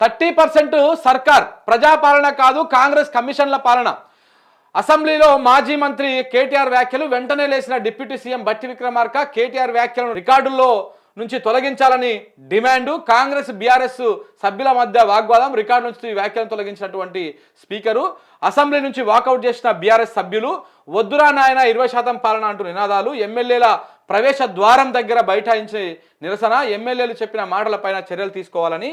30% సర్కార్ ప్రజాపాలన కాదు, కాంగ్రెస్ కమిషన్ల పాలన. అసెంబ్లీలో మాజీ మంత్రి కేటీఆర్ వ్యాఖ్యలు. వెంటనే లేచిన డిప్యూటీ సీఎం బట్టి విక్రమార్క కేటీఆర్ వ్యాఖ్యలను రికార్డుల్లో నుంచి తొలగించాలని డిమాండు. కాంగ్రెస్ బీఆర్ఎస్ సభ్యుల మధ్య వాగ్వాదం. రికార్డు నుంచి వ్యాఖ్యలను తొలగించినటువంటి స్పీకరు. అసెంబ్లీ నుంచి వాకౌట్ చేసిన బీఆర్ఎస్ సభ్యులు. వద్దురా నాయన 20% పాలన అంటూ నినాదాలు. ఎమ్మెల్యేల ప్రవేశ ద్వారం దగ్గర బైఠాయించి నిరసన. ఎమ్మెల్యేలు చెప్పిన మాటలపైన చర్యలు తీసుకోవాలని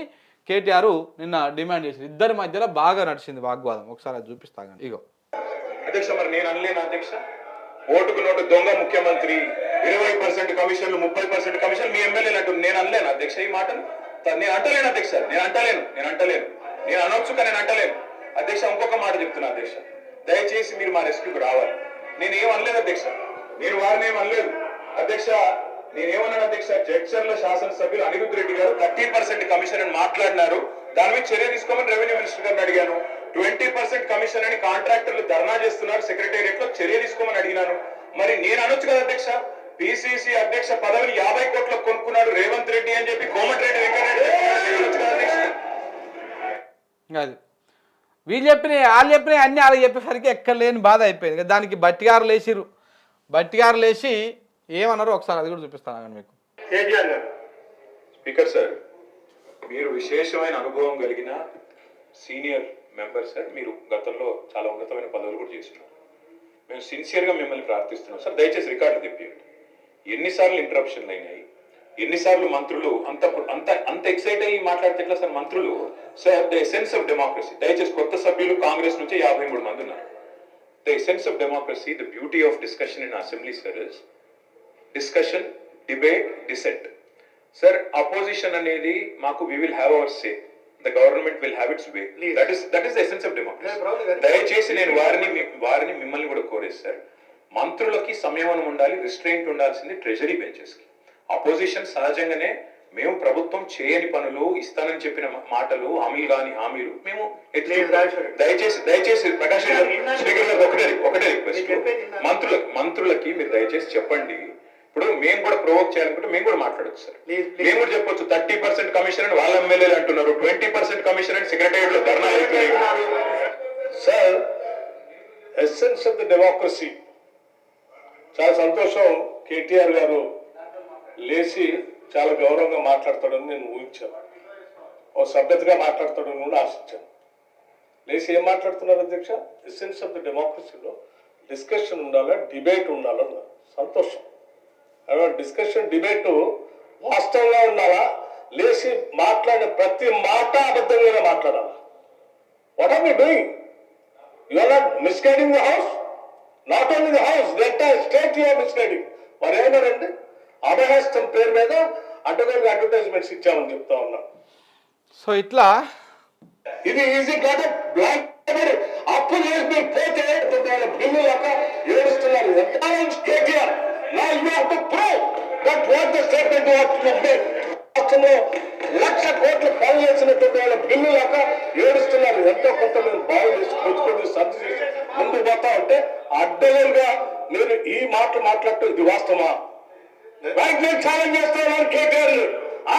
కేటీఆర్ నిన్న డిమాండ్ చేసింది. ఇద్దరి మధ్యలో బాగా నడిచింది వాగ్వాదం. ఒకసారి అది చూపిస్తాను. ఇగో అధ్యక్ష, మరి నేను అనలేను అధ్యక్ష, ఓటుకు నోటు దొంగ ముఖ్యమంత్రి, 20% కమిషన్లు, 30% కమిషన్ మీ ఎమ్మెల్యేలు అంటారు. నేను అనలేను అధ్యక్ష ఈ మాటను. నేను అంటలేను అధ్యక్ష, నేను అనొచ్చు కానీ నేను అంటలేను అధ్యక్ష. ఇంకొక మాట చెప్తున్నా అధ్యక్ష, దయచేసి మీరు మా రెస్క్యూకి రావాలి. నేను ఏం అనలేదు అధ్యక్ష, నేను వారిని ఏం అనలేదు అధ్యక్ష. నేనేమన్నాను అధ్యక్ష, జడ్చర్ల శాసనసభ్యులు అనిరుద్ రెడ్డి గారు 30% కమిషన్ అని మాట్లాడినారు. దాని మీద చర్య తీసుకోమని రెవెన్యూ మినిస్టర్ గారిని అడిగాను. 20% కమిషన్ అని కాంట్రాక్టర్లు ధర్నా చేస్తున్నారు సెక్రటేరియట్ లో, చర్య తీసుకోమని అడిగినాను. మరి నేను అనొచ్చు కదా అధ్యక్ష, పిసిసి అధ్యక్ష పదవిని 50 కోట్లకు కొనుక్కున్నాడు రేవంత్ రెడ్డి అని చెప్పి కోమటిరెడ్డి వెంకటరెడ్డి అనొచ్చు కదా అధ్యక్ష. అది వీళ్ళు చెప్పినాయి, వాళ్ళు చెప్పినాయి, అన్ని వాళ్ళు చెప్పేసరికి ఎక్కలేని బాధ అయిపోయింది. దానికి బట్టిగారు లేచి ఏమన్నారో ఒకసారి అది కూడా చూపిస్తాను మీకు. కేటీఆర్ గారు, స్పీకర్ సార్, మీరు విశేషమైన అనుభవం కలిగిన సీనియర్ మెంబర్ సార్. మీరు గతంలో చాలా ఉన్నతమైన పదవులు కూడా చేస్తున్నారు. మేము సిన్సియర్గా మిమ్మల్ని ప్రార్థిస్తున్నాం సార్, దయచేసి రికార్డులు తెప్పియండి. ఎన్నిసార్లు ఇంటరప్షన్లు అయినాయి, ఎన్నిసార్లు మంత్రులు అంత అంత అంత ఎక్సైట్ అయ్యి మాట్లాడితే ఎట్లా సార్ మంత్రులు? Sir, the essence of democracy, దయచేసి కొత్త సభ్యులు కాంగ్రెస్ నుంచి 53 మంది ఉన్నారు. The essence of democracy, the beauty of discussion in assembly sir is discussion, debate, dissent. Sir, opposition అనేది మాకు we will have our say, the government will have its way. That is the essence of democracy. దయచేసి నేను వారిని మిమ్మల్ని కూడా కోరేది sir, మంత్రులకి సంయమనం ఉండాలి, రిస్ట్రెయింట్ ఉండాల్సింది ట్రెజరీ బెంచెస్ కి. అపోజిషన్ సహజంగానే మేము ప్రభుత్వం చేయని పనులు, ఇస్తానని చెప్పిన మాటలు, హామీలు మేము దయచేసి ప్రకాష్ ఒకటే రిక్వెస్ట్, మంత్రులకి మీరు దయచేసి చెప్పండి. ఇప్పుడు మేము కూడా ప్రొవోక్ చేయాలనుకుంటే మేము కూడా మాట్లాడచ్చు సార్. మేము కూడా చెప్పొచ్చు 30% కమిషన్ అని వాళ్ళ ఎమ్మెల్యేలు అంటున్నారు, 20% కమిషన్ అని సెక్రటేరియట్ లో ధర్నా అవుతున్నాయి. Sir, essence of the democracy, చాలా సంతోషం. కేటీఆర్ గారు లేచి చాలా గౌరవంగా మాట్లాడతాడని నేను ఊహించాను, ఓ సభ్యతగా మాట్లాడతాడని కూడా ఆశించాను. లేచి ఏం మాట్లాడుతున్నారు అధ్యక్ష? ఎసెన్స్ ఆఫ్ ద డెమోక్రసీలో డిస్కషన్ ఉండాలా, డిబేట్ ఉండాలన్నారు. సంతోషం. డిస్కషన్, డిబేట్ వాస్తవంగా ఉండాలా, లేచి మాట్లాడిన ప్రతి మాట అబద్ధంగానే మాట్లాడాలా? What are you doing? You are not misguiding the house, not only the house, the entire state you are misguiding. మరి ఏమన్నారండి? అభయహస్తం పేరు మీద అడ్డగోలుగా అడ్వర్టైజ్మెంట్స్ ఇచ్చామని చెప్తా ఉన్నాం. సో ఇట్లా ఇది ఈజీ కాదు. బ్లాక్ అప్పు చేసి మీరు పోతే బిల్లు లెక్క ఏడుస్తున్నారు. KTR, now you have to prove that what the statement was to make. రాష్ట్రంలో 1,00,000 కోట్లు పనులు చేసినటువంటి వాళ్ళ బిల్లు లెక్క ఏడుస్తున్నారు. ఎంతో కొంత మేము బాగు చేసి కొట్టుకొని సర్ది చేసి ముందుకు పోతా ఉంటే అడ్డగోలుగా మీరు ఈ మాటలు మాట్లాడటం ఇది వాస్తవమా? నేను ఛాలెంజ్ చేస్తున్నాను KTR.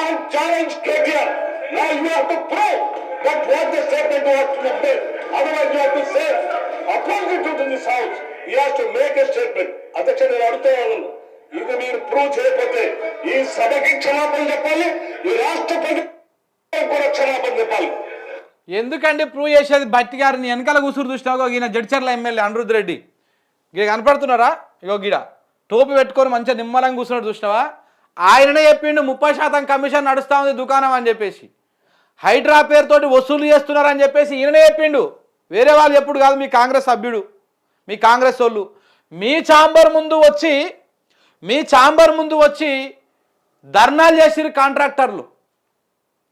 I challenge KTR. Now you have to prove that what the statement was to make. Otherwise you have to say opposite to this house. He has to make a statement. అధ్యక్ష, నేను అడుగుతా ఉన్నాను, ఇది మీరు ప్రూవ్ చేయకపోతే ఈ సభకి క్షమాపణ చెప్పాలి, ఈ రాష్ట్రపతి కూడా క్షమాపణ చెప్పాలి. ఎందుకండి ప్రూవ్ చేసేది? బట్టి గారిని వెనకాల కూసురు చూసినావు, ఈయన జడ్చర్ల ఎమ్మెల్యే అనిరుద్ రెడ్డి ఇక కనపడుతున్నారా? ఇగో గిడ టోపీ పెట్టుకొని మంచిగా నిమ్మలంగా కూర్చున్నాడు చూసినావా? ఆయననే చెప్పిండు 30% కమిషన్ నడుస్తూ ఉంది దుకాణం అని చెప్పేసి, హైడ్రా పేరుతోటి వసూలు చేస్తున్నారని చెప్పేసి ఈయననే చెప్పిండు. వేరే వాళ్ళు ఎప్పుడు కాదు, మీ కాంగ్రెస్ సభ్యుడు, మీ కాంగ్రెస్ వాళ్ళు మీ ఛాంబర్ ముందు వచ్చి ధర్నాలు చేసిరు కాంట్రాక్టర్లు.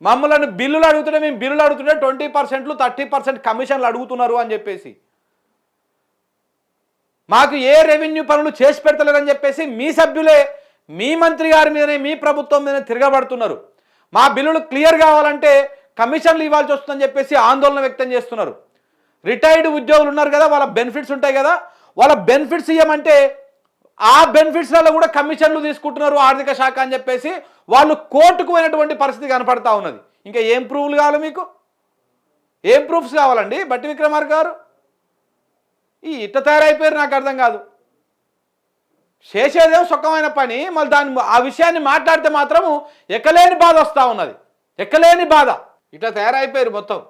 మమ్మల్ని బిల్లులు అడుగుతుంటే, మేము బిల్లులు అడుగుతుంటే 20%, 30% కమిషన్లు అడుగుతున్నారు అని చెప్పేసి, మాకు ఏ రెవెన్యూ పనులు చేసి పెడతలేరని చెప్పేసి మీ సభ్యులే మీ మంత్రి గారి మీదనే, మీ ప్రభుత్వం మీదనే తిరగబడుతున్నారు. మా బిల్లులు క్లియర్ కావాలంటే కమిషన్లు ఇవ్వాల్సి వస్తుందని చెప్పేసి ఆందోళన వ్యక్తం చేస్తున్నారు. రిటైర్డ్ ఉద్యోగులు ఉన్నారు కదా, వాళ్ళ బెనిఫిట్స్ ఉంటాయి కదా, వాళ్ళ బెనిఫిట్స్ ఇవ్వమంటే ఆ బెనిఫిట్స్లలో కూడా కమిషన్లు తీసుకుంటున్నారు ఆర్థిక శాఖ అని చెప్పేసి వాళ్ళు కోర్టుకు పోయినటువంటి పరిస్థితి కనపడతా ఉన్నది. ఇంకా ఏం ప్రూఫ్లు కావాలి మీకు? ఏం ప్రూఫ్స్ కావాలండి బట్టి విక్రమార్క గారు? ఈ ఇట్ట తయారైపోయారు, నాకు అర్థం కాదు. చేసేదేమో సుఖమైన పని, మళ్ళీ దాన్ని ఆ విషయాన్ని మాట్లాడితే మాత్రము ఎక్కలేని బాధ వస్తూ ఉన్నది, ఎక్కలేని బాధ. ఇట్లా తయారైపోయారు మొత్తం.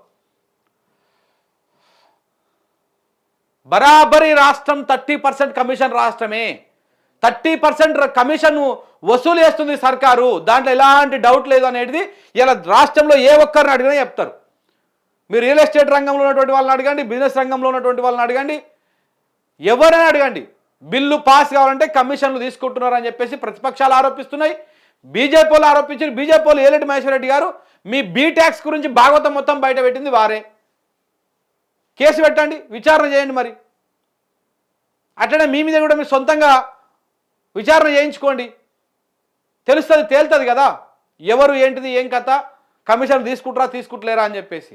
బరాబరి రాష్ట్రం 30% కమిషన్ రాష్ట్రమే. 30% కమిషన్ వసూలు చేస్తుంది సర్కారు, దాంట్లో ఎలాంటి డౌట్ లేదు అనేది ఇలా రాష్ట్రంలో ఏ ఒక్కరిని అడిగినా చెప్తారు. మీరు రియల్ ఎస్టేట్ రంగంలో ఉన్నటువంటి వాళ్ళని అడగండి, బిజినెస్ రంగంలో ఉన్నటువంటి వాళ్ళని అడగండి, ఎవరైనా అడగండి. బిల్లు పాస్ కావాలంటే కమిషన్లు తీసుకుంటున్నారని చెప్పేసి ప్రతిపక్షాలు ఆరోపిస్తున్నాయి, బీజేపీ వాళ్ళు ఆరోపించారు. బీజేపీ వాళ్ళు ఏలటి మహేశ్వరరెడ్డి గారు మీ బీటాక్స్ గురించి భాగవతం మొత్తం బయట పెట్టింది వారే. కేసు పెట్టండి, విచారణ చేయండి. మరి అట్లనే మీ మీద కూడా మీరు సొంతంగా విచారణ చేయించుకోండి, తెలుస్తుంది, తేలుతుంది కదా ఎవరు ఏంటిది ఏం కథ, కమిషన్ తీసుకుంటలేరా అని చెప్పేసి.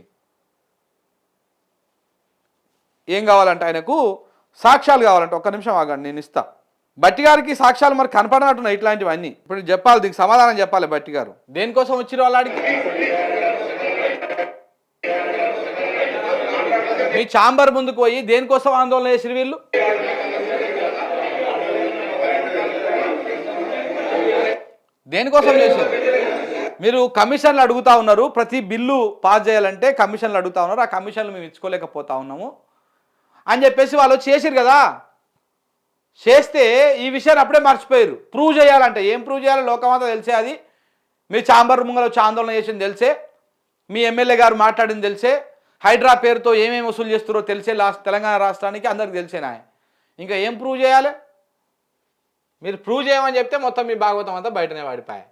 ఏం కావాలంటే ఆయనకు సాక్ష్యాలు కావాలంటే, ఒక్క నిమిషం ఆగండి, నేను ఇస్తా. బట్టి గారికి సాక్ష్యాలు మరి కనపడనట్టున్నాయి ఇట్లాంటివన్నీ. ఇప్పుడు చెప్పాలి, దీనికి సమాధానం చెప్పాలి బట్టి గారు. దేనికోసం వచ్చిరు వాళ్ళాడికి? మీ ఛాంబర్ ముందుకు పోయి దేనికోసం ఆందోళన చేసిరు వీళ్ళు? దేనికోసం చేశారు? మీరు కమిషన్లు అడుగుతా ఉన్నారు, ప్రతి బిల్లు పాస్ చేయాలంటే కమిషన్లు అడుగుతా ఉన్నారు, ఆ కమిషన్లు మేము ఇచ్చుకోలేకపోతా ఉన్నాము అని చెప్పేసి వాళ్ళు చేసిరు కదా. చేస్తే ఈ విషయాన్ని అప్పుడే మర్చిపోయారు. ప్రూవ్ చేయాలంటే ఏం ప్రూవ్ చేయాలో లోకమంతా తెలిసే, అది మీ ఛాంబర్ ముంగల వచ్చి ఆందోళన చేసింది తెలిసే, మీ ఎమ్మెల్యే గారు మాట్లాడింది తెలిసే, హైడ్రా పేరుతో ఏమేమి వసూలు చేస్తారో తెలిసే తెలంగాణ రాష్ట్రానికి అందరికి తెలిసేనా. ఇంకా ఏం ప్రూవ్ చేయాలి? మీరు ప్రూవ్ చేయమని చెప్తే మొత్తం మీ భాగవతం అంతా బయటనే పడిపోయాయి.